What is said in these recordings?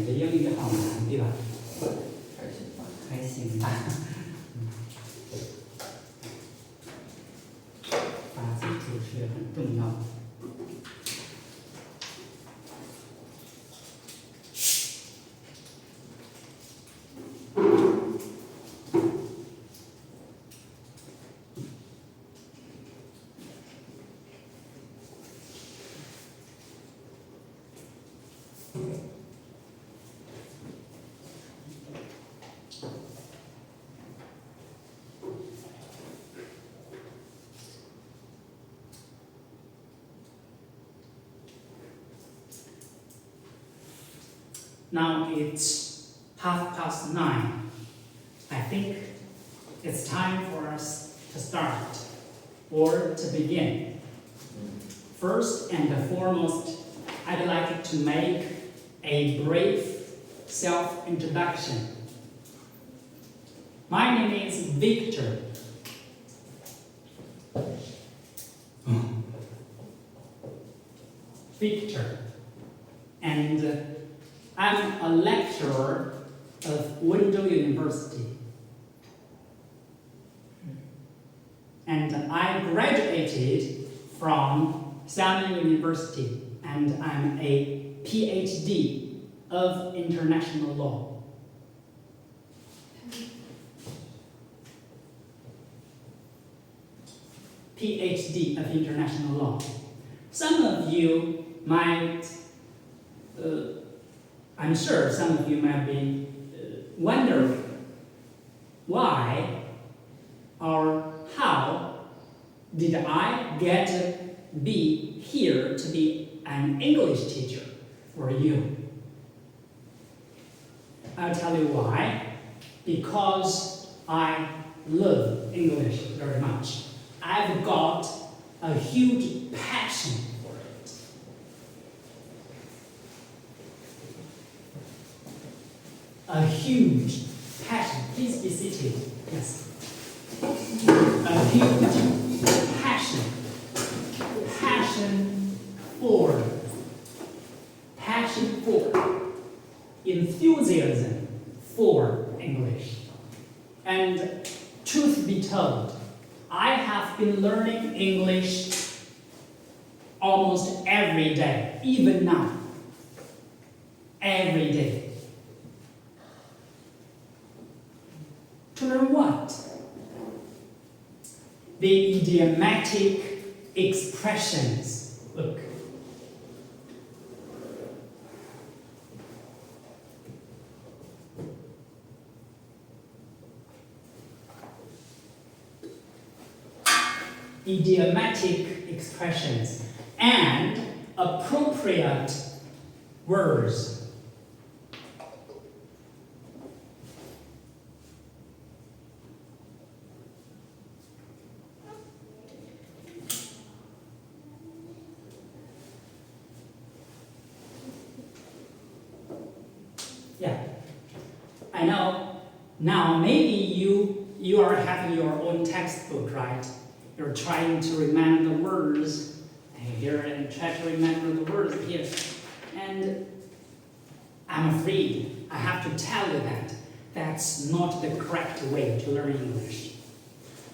感觉英语好难，对吧？还行吧。还行吧。把基础学很重要。Now it's 9:30. I think it's time for us to start or to begin. First and foremost, I'd like to make a brief self-introduction. My name is Victor. Victor. And I'm a lecturer of Wenzhou University. And I graduated from Xiamen University, and I'm a PhD of international law. PhD of international law. Some of you might I'm sure some of you might be wondering why or how did I get to be here to be an English teacher for you. I'll tell you why. Because I love English very much. I've got a huge passion for it. A huge passion. Please be seated. Yes. A huge passion. Passion for. Enthusiasm for English. And truth be told, I have been learning English almost every day, even now. Every day. To learn what? The idiomatic expressions. Look. Idiomatic expressions and appropriate words. Yeah, I know. Now maybe you are having your own textbook, right? You're trying to remember the words here and try to remember the words here. And I'm afraid I have to tell you that that's not the correct way to learn English.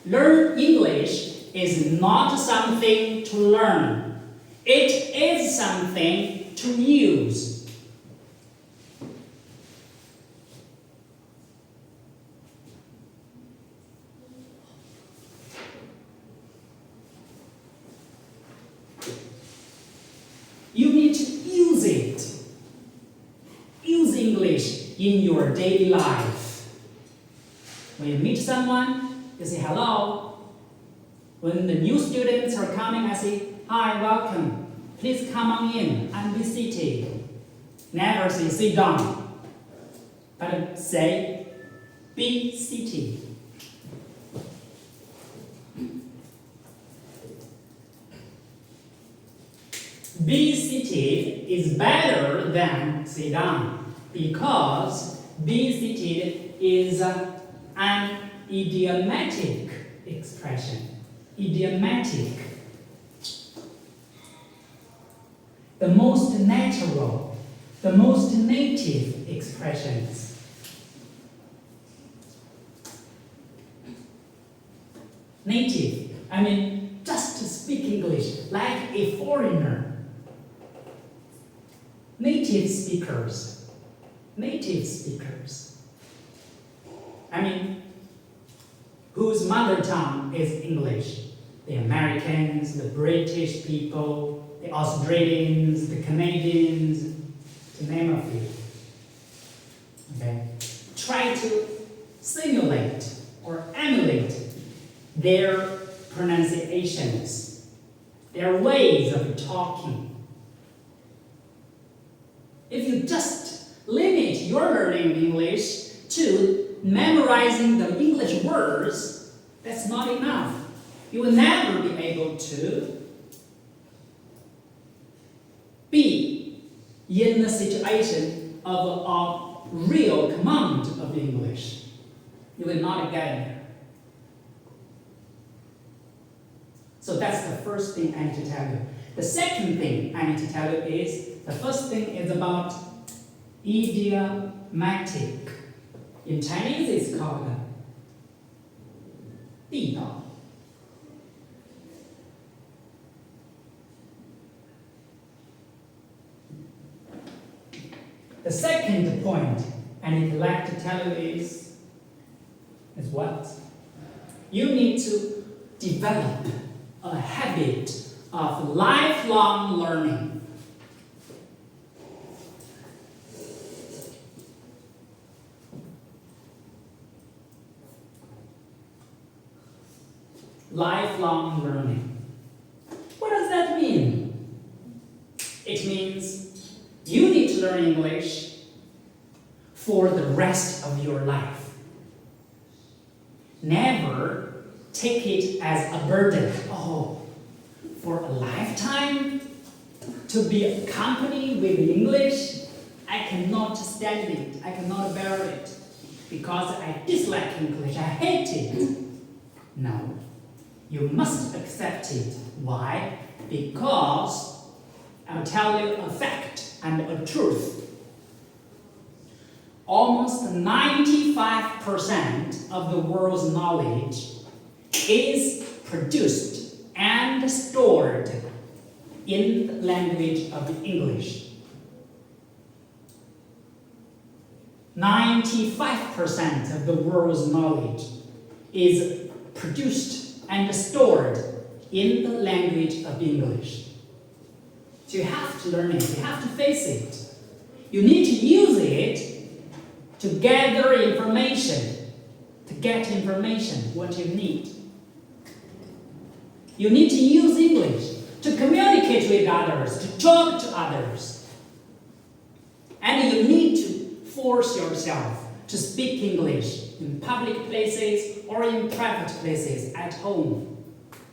Learn English is not something to learn. It is something to use. You need to use it. Use English in your daily life. When you meet someone, you say hello. When the new students are coming, I say, hi, welcome. Please come on in and be seated. Never say sit down, but say be seated. Be seated is better than sit down because be seated is an idiomatic expression. Idiomatic. The most natural, the most native expressions. Native, I mean, just to speak English like a foreigner. Native speakers. Native speakers. I mean, whose mother tongue is English. The Americans, the British people, the Australians, the Canadians, to name a few. Okay? Try to simulate or emulate their pronunciations, their ways of talking. If you just limit your learning of English to memorizing the English words, that's not enough. You will never be able to be in the situation of a real command of English. You will not get there. So that's the first thing I need to tell you. The second thing I need to tell you is, the first thing is about idiomatic. In Chinese it's called 地道. The second point I need to like to tell you is what? You need to develop a habit of lifelong learning. Lifelong learning. What does that mean? It means you need to learn English for the rest of your life. Never take it as a burden. Oh, for a lifetime to be accompanied with English, I cannot stand it. I cannot bear it because I dislike English. I hate it. No, you must accept it. Why? Because I'll tell you a fact and a truth. Almost 95% of the world's knowledge is produced and stored in the language of English. 95% of the world's knowledge is produced and stored in the language of English. So you have to learn it, you have to face it. You need to use it to gather information, to get information, what you need. You need to use English to communicate with others, to talk to others. And you need to force yourself to speak English in public places or in private places, at home,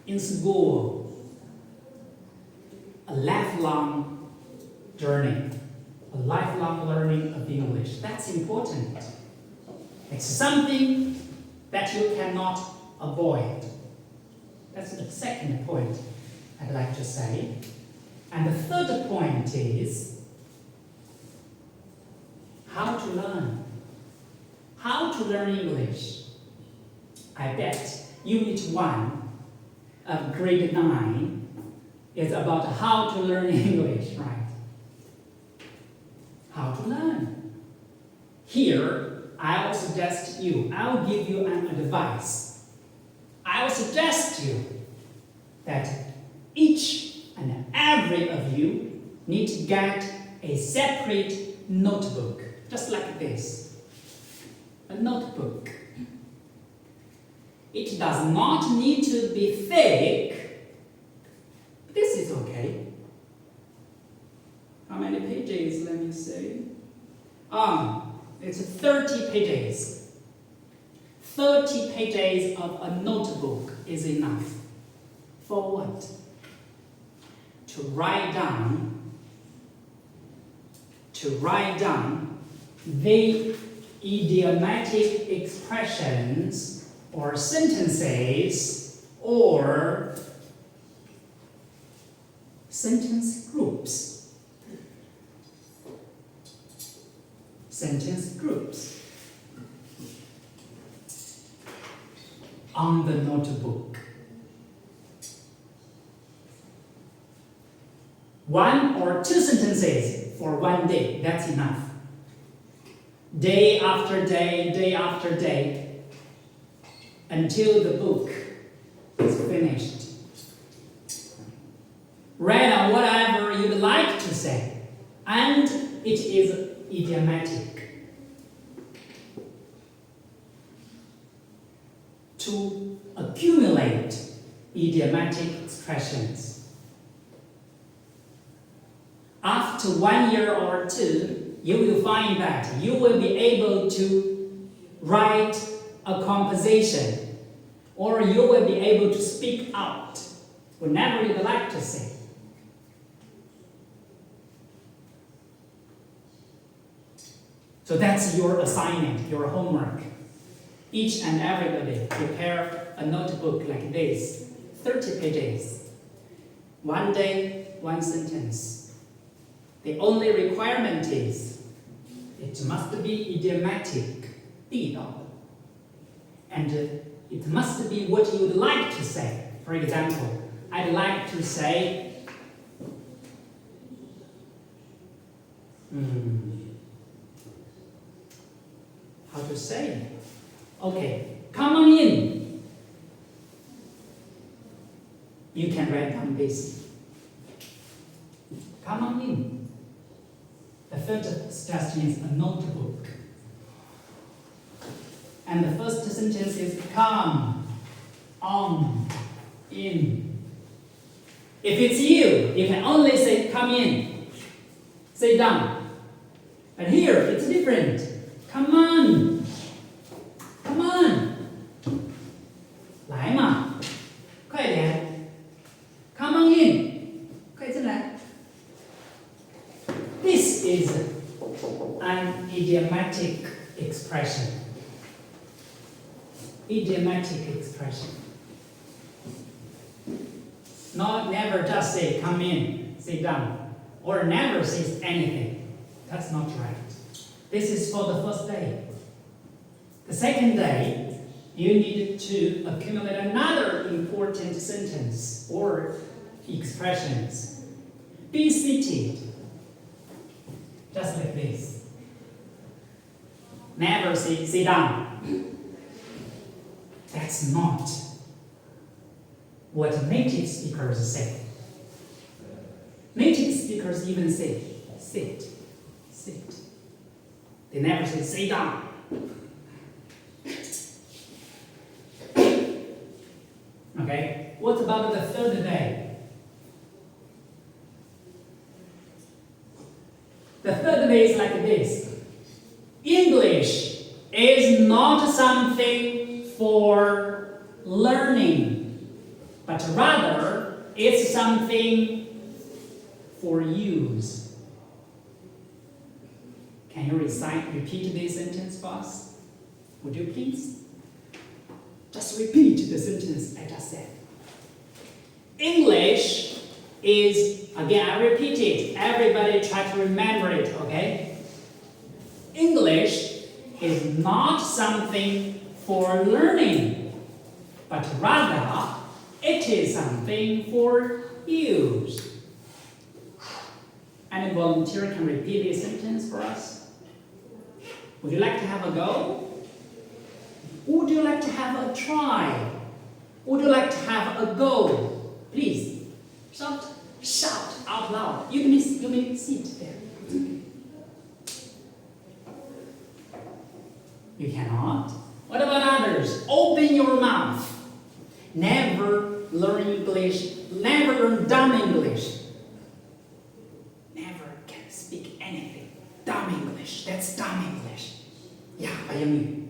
in school. A lifelong journey, a lifelong learning of English. That's important. It's something that you cannot avoid. That's the second point I'd like to say. And the third point is how to learn. How to learn English. I bet Unit 1 of Grade 9 is about how to learn English, right? How to learn. Here, I'll suggest you, I'll give you an advice. I will suggest you that each and every of you need to get a separate notebook, just like this. A notebook. It does not need to be thick. This is okay. How many pages, let me see? It's 30 pages. 30 pages of a notebook is enough. For what? To write down the idiomatic expressions or sentences or sentence groups sentence groups on the notebook. 1 or 2 sentences for 1 day, that's enough. Day after day, until the book is finished. Write down whatever you'd like to say, and it is idiomatic. To accumulate idiomatic expressions. After 1 year or 2, you will find that you will be able to write a composition, or you will be able to speak out whenever you like to say. So that's your assignment, your homework. Each and everybody prepare a notebook like this, 30 pages. 1 day, 1 sentence. The only requirement is it must be idiomatic, 地道, and it must be what you would like to say. For example, I'd like to say, how to say? Okay, come on in. You can write down this. Come on in. The third suggestion is a notebook. And the first sentence is come on in. If it's you, you can only say come in. Sit down. But here, it's different. Come on. Come on. 来嘛，快点。Come on in. 快进来。This is an idiomatic expression. Idiomatic expression. Never just say come in, sit down, or never says anything. That's not right. This is for the first day. The second day, you need to accumulate another important sentence or expressions. Be seated. Just like this. Never say sit down. That's not what native speakers say. Native speakers even say sit, sit. They never say sit down. Okay, what about the third day? The third day is like this. English is not something for learning, but rather it's something for use. Can you repeat this sentence for us? Would you please? Just repeat the sentence I just said. English is, again, I repeat it. Everybody try to remember it, okay? English is not something for learning, but rather it is something for use. Any volunteer can repeat this sentence for us? Would you like to have a go? Would you like to have a try? Would you like to have a go? Please, shout out loud. You may sit there. You cannot. What about others? Open your mouth. Never learn English. Never learn dumb English. Never can speak anything. Dumb English. That's dumb English. Yeah, I am.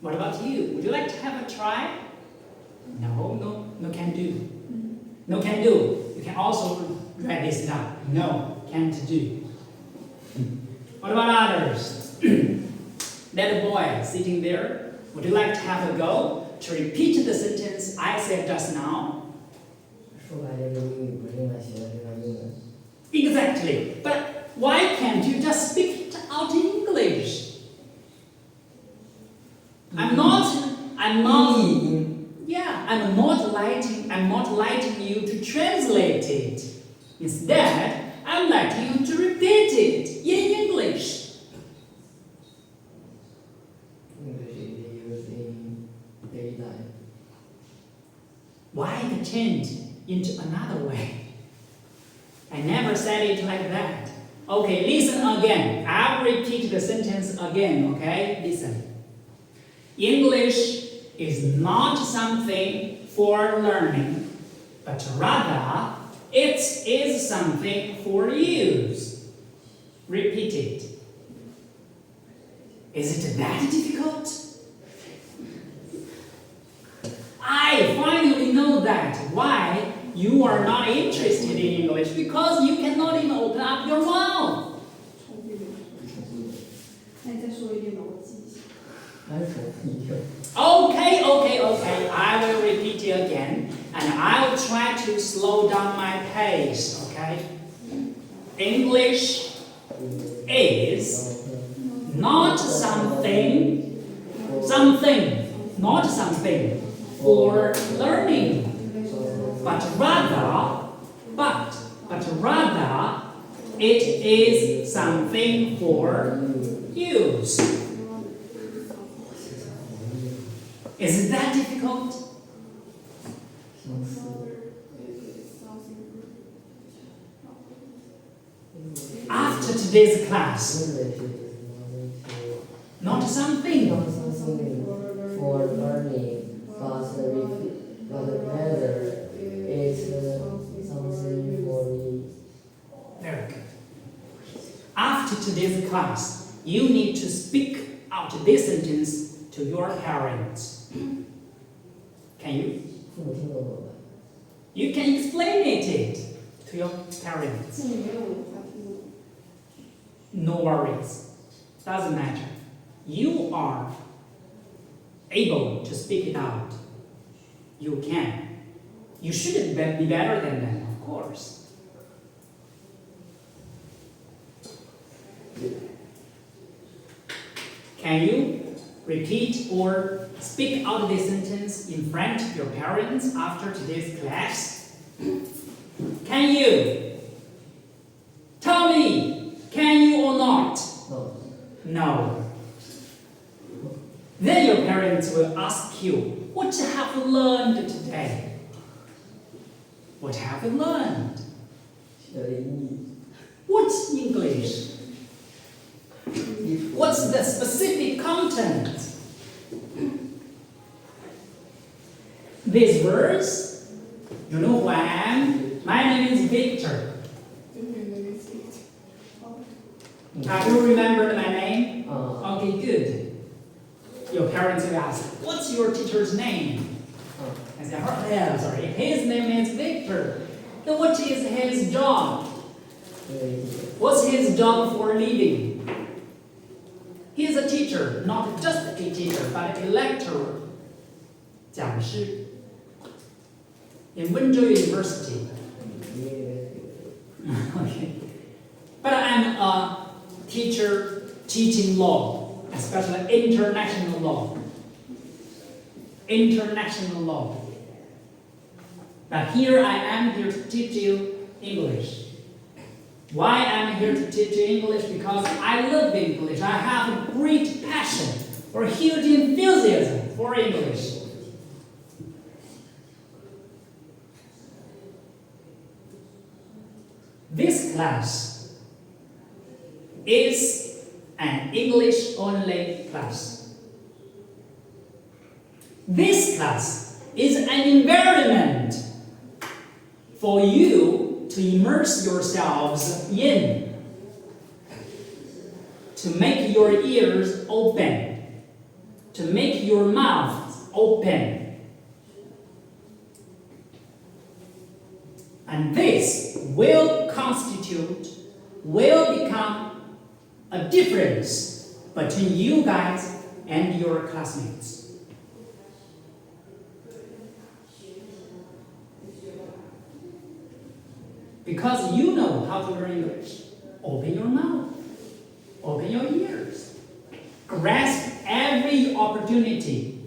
What about you? Would you like to have a try? No, can do. No, can do. You can also write this down. No, can't do. What about others? That boy sitting there, would you like to have a go to repeat the sentence I said just now? 说白了，英语不是应该学的是英文。 Exactly. But why can't you just speak it out in English? I'm not, yeah, I'm not letting you to translate it. Instead, I'm letting you to repeat it in English. English is used in daily life. Why the change into another way? I never said it like that. Okay, listen again. I'll repeat the sentence again, okay? Listen. English is not something for learning, but rather it is something for use. Repeat it. Is it that difficult? I finally know that why you are not interested in English, because you cannot even open up your mouth. 那你再说一遍吧，我记一下。还重复一遍。 Okay. I will repeat it again, and I will try to slow down my pace, okay? English is not something for learning, but rather it is something for use. Is it that difficult? After today's class, not something. Not something for learning, but rather it's something for me. Very good. After today's class, you need to speak out this sentence to your parents. Can you? 父母听懂了吧？ You can explain it to your parents. 这里没有文化听懂。 No worries. Doesn't matter. You are able to speak it out. You can. You should be better than them, of course. Can you repeat or speak out this sentence in front of your parents after today's class? Can you? Tell me, can you or not? No. No. Then your parents will ask you, what have you learned today? What have you learned? 学了英语。 What's English? What's the specific content? These words, you know who I am? My name is Victor. Have you remembered my name? Okay, good. Your parents will ask, what's your teacher's name? I say, oh, yeah, sorry, his name is Victor. Then what is his job? What's his job for living? He is a teacher, not just a teacher, but a lecturer. 讲师 in Wenzhou University. Okay. But I'm a teacher teaching law, especially international law. International law. But here I am here to teach you English. Why I'm here to teach you English? Because I love English. I have a great passion or huge enthusiasm for English. This class is an English-only class. This class is an environment for you to immerse yourselves in, to make your ears open, to make your mouth open. And this will become a difference between you guys and your classmates. Because you know how to learn English. open your mouth, open your ears, grasp every opportunity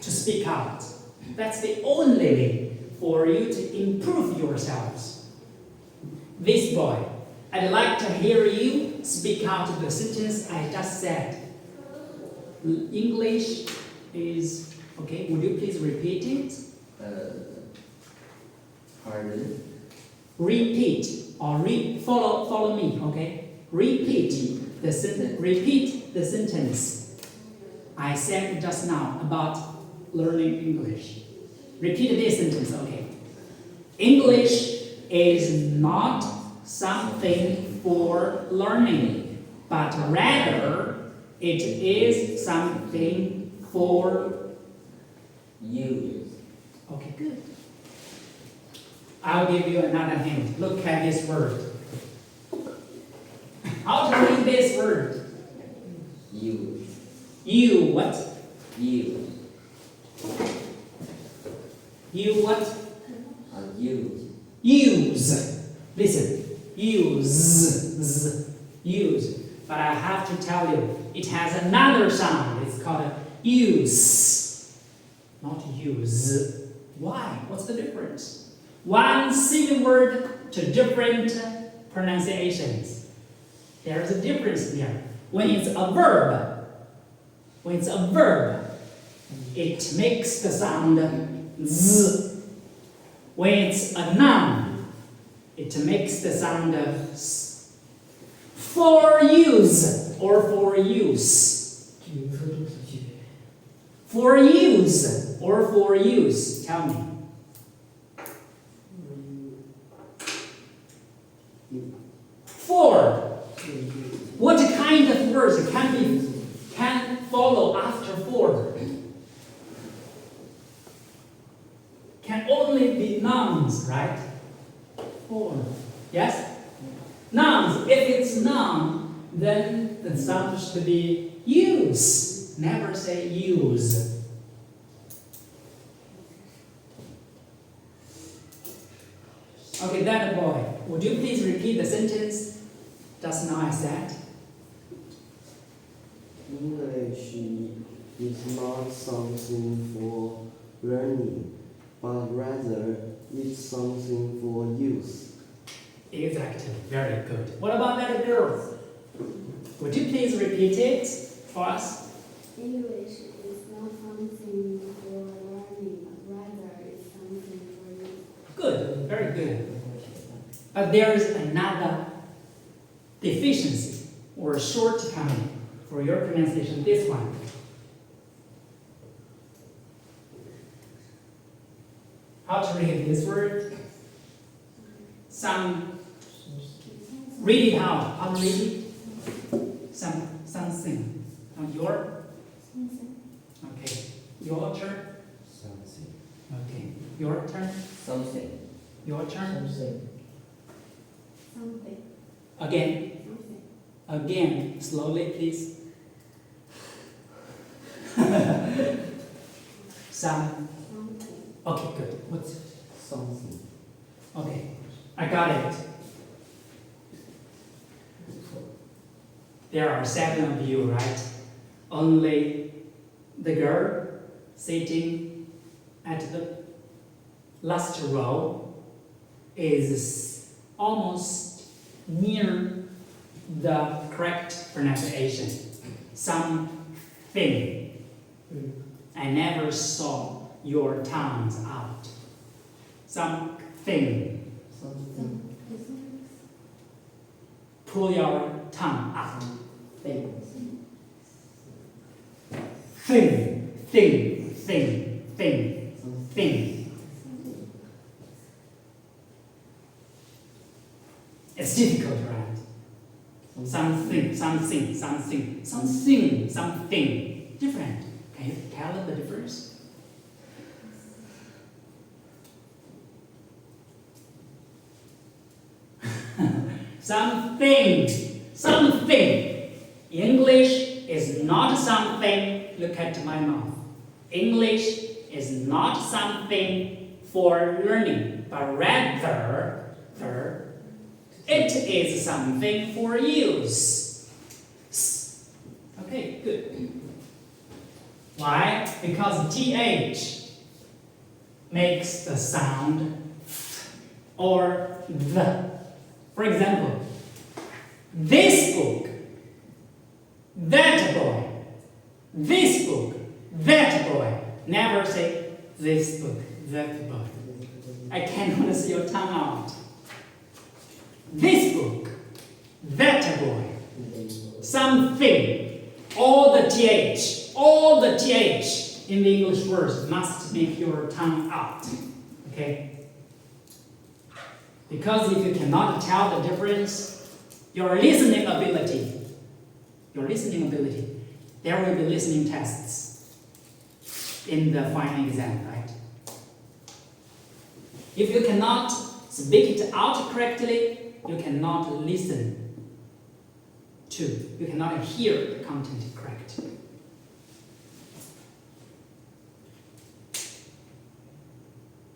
to speak out. That's the only way for you to improve yourselves. This boy, I'd like to hear you speak out the sentence I just said. English is, okay, would you please repeat it? Pardon? Repeat or follow me, okay? Repeat the sentence I said just now about learning English. Repeat this sentence, okay? English is not something for learning, but rather it is something for You. Okay, good. I'll give you another hint. Look at this word. How to read this word? You. You what? You. You what? You. Use. Listen. Use. Use. But I have to tell you, it has another sound. It's called use. Not use. Why? What's the difference? One single word to different pronunciations. There is a difference there. When it's a verb, it makes the sound z. When it's a noun, it makes the sound s. For use or for use. For use or for use. Tell me. For. What kind of words can follow after for? Can only be nouns, right? For. Yes? Nouns. If it's noun, then the sound should be use. Never say use. Okay, that boy, would you please repeat the sentence just now I said? English is not something for learning, but rather it's something for use. Exactly, very good. What about that girl? Would you please repeat it for us? English is not something for learning, but rather it's something for use. Good, very good. But there is another deficiency or shortcoming for your pronunciation, this one. How to read this word? Read it out. How to read it? Something. Your? Okay. Your turn. Something. Okay. Your turn. Something. Your turn. Something. Something. Again. Something. Again. Slowly, please. Something. Okay, good. What's Something. okay? I got it. There are 7 of you, right? Only the girl sitting at the last row is almost near the correct pronunciation. Something. I never saw your tongues out. Something. Something. Pull your tongue out. Thing. Thing. It's difficult, right? Something. Different. Can you tell the difference? Something. English is not something. Look at my mouth. English is not something for learning, but rather It is something for use. Okay, good. Why? Because th makes the sound or the. For example, this book, that boy, this book, that boy. Never say this book, that boy. I cannot see your tongue out. This book, that boy, something, all the th in the English words must make your tongue out. Okay? Because if you cannot tell the difference, your listening ability, there will be listening tests in the final exam, right? If you cannot speak it out correctly, you cannot listen to, you cannot hear the content correctly.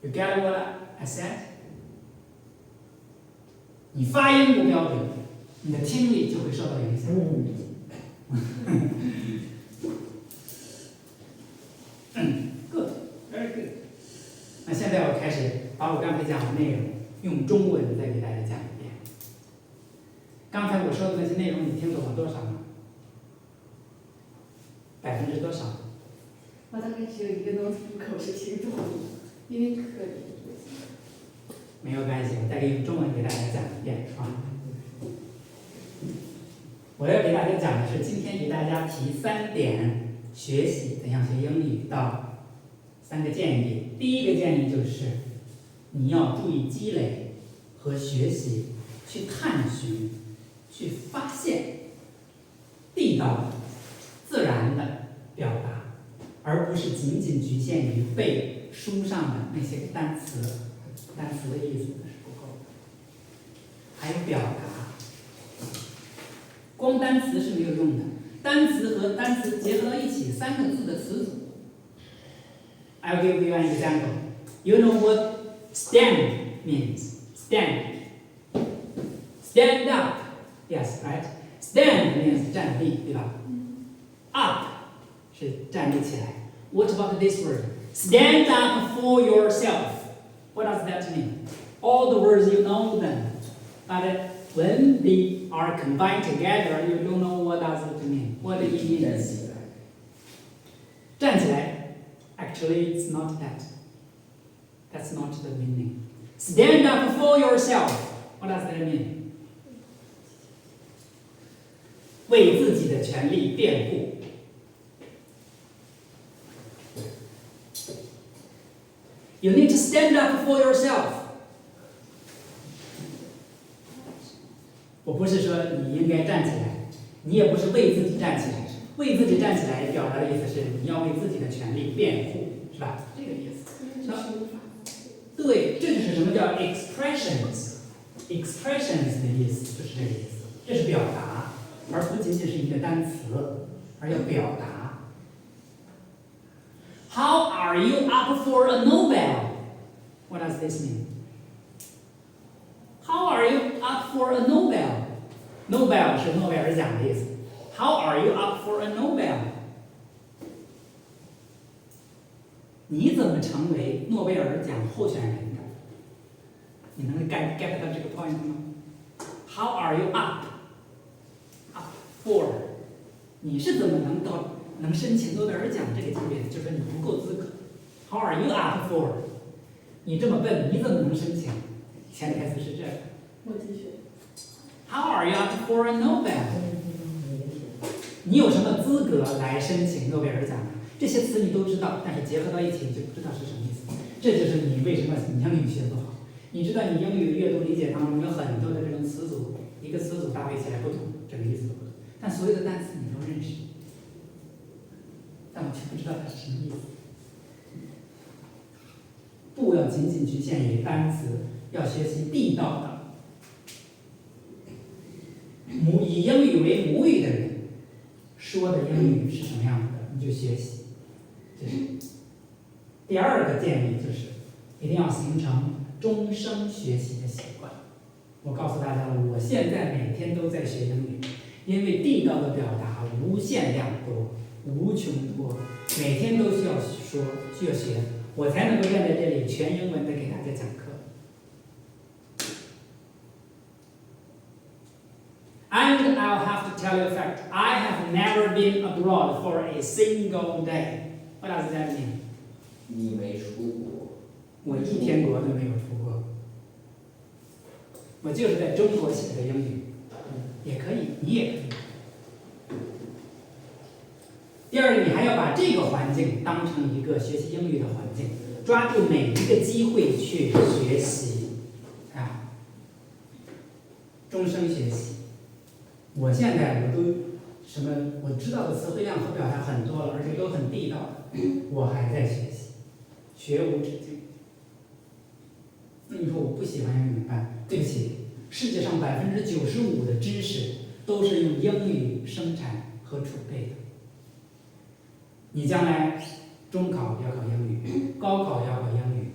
You get what I said? 你发音不标准，你的听力就会受到影响。Good, very good. 那现在我开始把我刚才讲的内容用中文再给大家讲一遍。刚才我说的那些内容，你听懂了多少呢？多少？我大概只有一个 notebook 是听懂的，因为可怜。没有关系，我再用中文给大家讲一遍啊。我要给大家讲的是，今天给大家提3点学习怎样学英语到3个建议。第一个建议就是，你要注意积累和学习，去探寻，去发现地道的、自然的表达，而不是仅仅局限于背书上的那些单词。单词的意思是不够的，还有表达。光单词是没有用的，单词和单词结合到一起，3个字的词组。I'll give you an example. You know what stand means? Stand. Stand up. Yes, right? Stand means 站立，对吧？Up 是站立起来。What about this word? Stand up for yourself. What does that mean? All the words you know them, but when they are combined together, you don't know what does it mean. What it means? 站起来 Actually, it's not that. That's not the meaning. Stand up for yourself. What does that mean? 为自己的权利辩护。You need to stand up for yourself. 我不是说你应该站起来，你也不是为自己站起来。为自己站起来表达的意思是你要为自己的权利辩护，是吧？这个意思。对，这就是什么叫 expressions。expressions 的意思就是这个意思，这是表达，而不仅仅是一个单词，而要表达。How are you up for a Nobel? What does this mean? How are you up for a Nobel? Nobel 是诺贝尔奖的意思。How are you up for a Nobel? 你怎么成为诺贝尔奖候选人的？你能 get 到这个 point 吗 ？How are you up for? 你是怎么能申请诺贝尔奖这个级别的？就是说你不够资格。How are you up for? 你这么笨，你怎么能申请？潜台词是这个。我继续。How are you up for a Nobel? 你有什么资格来申请诺贝尔奖呢？这些词你都知道，但是结合到一起你就不知道是什么意思。这就是你为什么你英语学不好。你知道你英语阅读理解当中有很多的这种词组，一个词组搭配起来不同，这个意思都不同。但所有的单词你都认识，但我却不知道它是什么意思。不要仅仅局限于单词，要学习地道的。以英语为母语的人说的英语是什么样子的，你就学习。这是第二个建议，就是一定要形成终生学习的习惯。我告诉大家，我现在每天都在学英语，因为地道的表达无限量多、无穷多，每天都需要说、需要学，我才能够站在这里全英文的给大家讲课。And I'll have to tell you a fact. I have never been abroad for a single day. What does that mean? 你没出国，我一天国都没有出过，我就是在中国写的英语，也可以，你也可以。第二个，你还要把这个环境当成一个学习英语的环境，抓住每一个机会去学习，啊，终生学习。我现在我都什么，我知道的词汇量和表达很多了，而且都很地道的，我还在学习，学无止境。那你说我不喜欢英语怎么办？对不起，世界上95%的知识都是用英语生产和储备的。你将来中考要考英语，高考要考英语，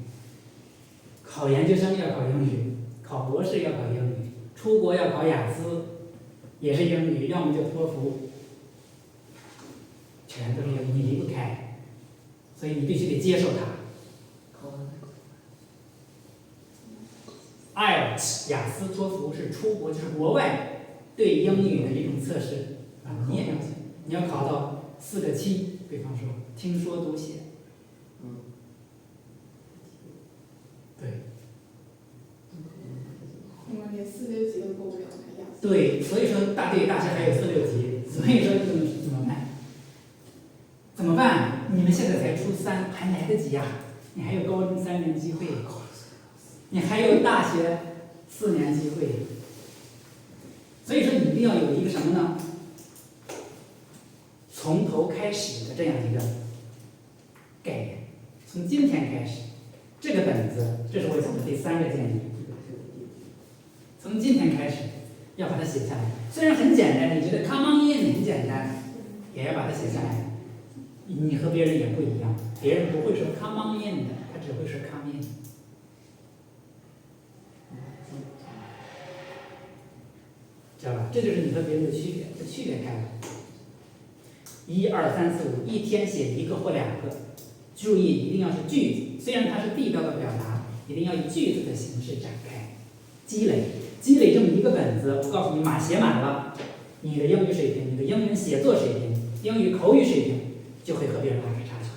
考研究生要考英语，考博士要考英语，出国要考雅思，也是英语，要么就托福，全都是英语，你离不开，所以你必须得接受它。IELTS、雅思、托福是出国，就是国外对英语的一种测试啊，你也要你要考到4个7，比方说听说读写，对。我们连4、6级都过不了，还雅思。对，所以说大学还有4、6级，所以说怎么办？怎么办？你们现在才初3，还来得及呀、你还有高中3年机会，你还有大学4年机会，所以说你一定要有一个什么呢？从头开始的这样一个概念，从今天开始，这个本子，这是我讲的第3个建议。从今天开始，要把它写下来。虽然很简单，你觉得 come on in 很简单，也要把它写下来。你和别人也不一样，别人不会说 come on in 的，他只会说 come in。知道吧？这就是你和别人的区别，这区别开了。1、2、3、4、5，一天写1个或2个。注意，一定要是句子，虽然它是地道的表达，一定要以句子的形式展开，积累这么一个本子。我告诉你，写满了，你的英语水平、你的英文写作水平、英语口语水平就会和别人拉开差距。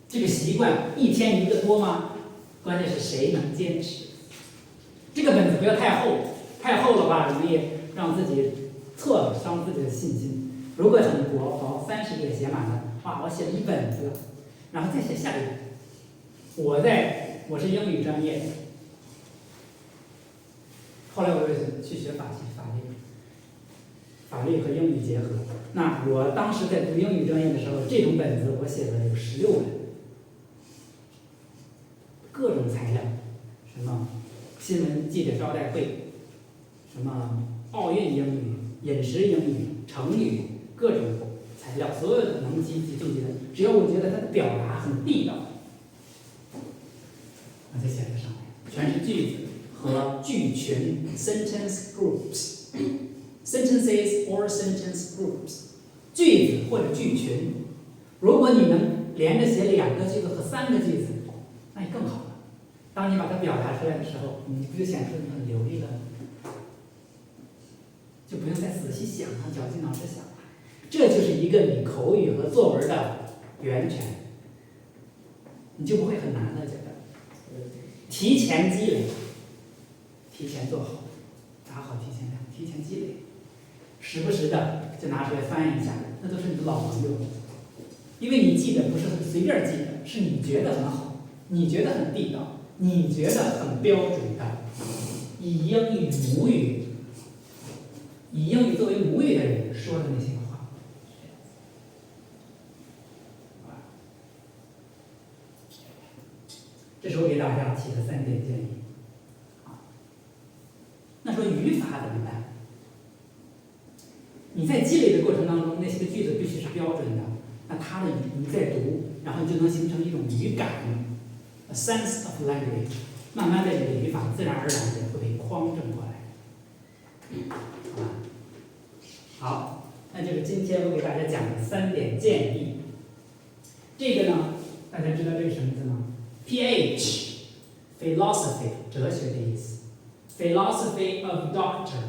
这个习惯一天1个多吗？关键是谁能坚持。这个本子不要太厚，太厚的话容易让自己错了，伤自己的信心。如果很薄，30页写满了，哇，我写了一本子，然后再写下一本。我是英语专业的，后来我又去学法律和英语结合。那我当时在读英语专业的时候，这种本子我写了有16本，各种材料，什么新闻记者招待会，什么奥运英语、饮食英语、成语，各种材料，所有的能记就记的，只要我觉得它的表达很地道，我就写在上面，全是句子和句群 （sentence groups）。sentences or sentence groups， 句子或者句群。如果你能连着写2个句子和3个句子，那就更好了。当你把它表达出来的时候，你不就显出你很流利了吗？就不用再仔细想了，绞尽脑汁想了。这就是一个你口语和作文的源泉，你就不会很难了。觉得提前积累，提前做好，打好提前量，提前积累。时不时的就拿出来翻一下，那都是你的老朋友。因为你记得不是随便记的，是你觉得很好，你觉得很地道，你觉得很标准的，以英语作为母语的人说的那些话。这是我给大家提的3点建议。那说语法怎么办？你在积累的过程当中，那些个句子必须是标准的，那它的你在读，然后就能形成一种语感。a sense of language， 慢慢的你的语法自然而然的会被匡正过来，好吧？好，那就是今天我给大家讲的3点建议。这个呢，大家知道这是什么字吗 ？PH philosophy 哲学的意思 ，philosophy of doctor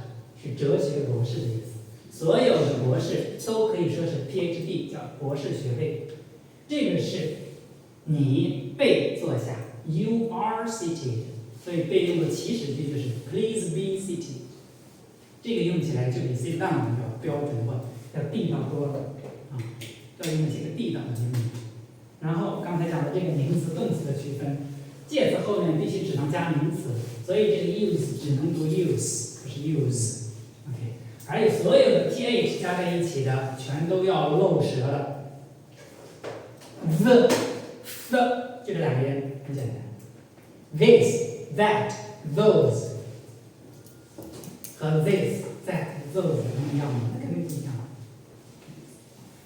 是哲学博士的意思。所有的博士都可以说是 PhD， 叫博士学位。这个是你被坐下 ，You are seated， 所以被用的祈使句就是 Please be seated。这个用起来就比 sit down 要标准化，要地道多了啊，要用几个地道的英语。然后刚才讲的这个名词、动词的区分，介词后面必须只能加名词，所以这个 use 只能读 use， 不是 use。OK， 而且所有的 th 加在一起的全都要漏舌的。the 就这两个音很简单 ，this that those 和 this that those 一样吗？那肯定不一样。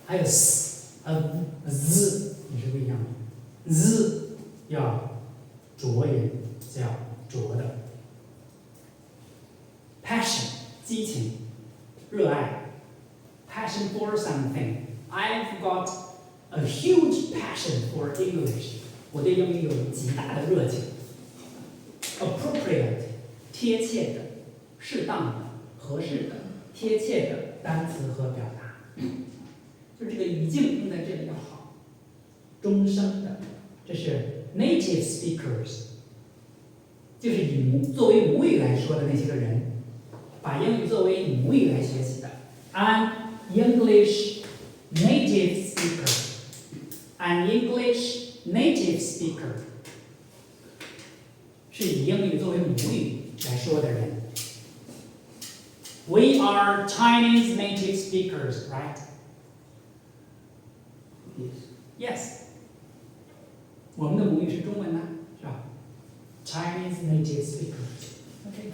还有 s 和 z 也是不一样的 ，z 要浊音，叫浊的。passion 激情、热爱 ，passion for something。I've got a huge passion for English。我对英语有极大的热情。appropriate 贴切的、适当的、合适的、贴切的单词和表达，就是这个语境用在这里要好。终生的，这是 native speakers， 就是作为母语来说的那些个人，把英语作为母语来学习的。An English native speaker，an English native speaker， 是以英语作为母语来说的人。We are Chinese native speakers, right? Yes. 我们的母语是中文呢，是吧 ？Chinese native speakers. OK.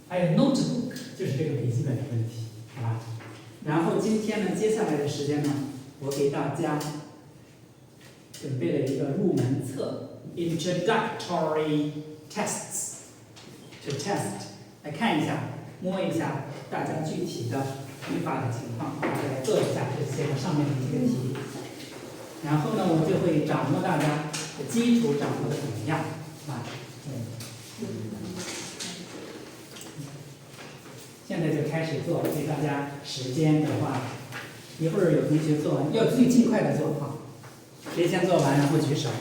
还有 notebook 就是这个笔记本的问题，好吧？然后今天呢，接下来的时间呢，我给大家准备了一个入门册 ，introductory tests to test， 来看一下，摸一下大家具体的语法的情况，大家来做一下这些上面的一些题。然后呢，我就会掌握大家的基础掌握的怎么样，啊？现在就开始做，给大家时间的话，一会儿有同学做完，要尽快的做好。谁先做完，然后举手。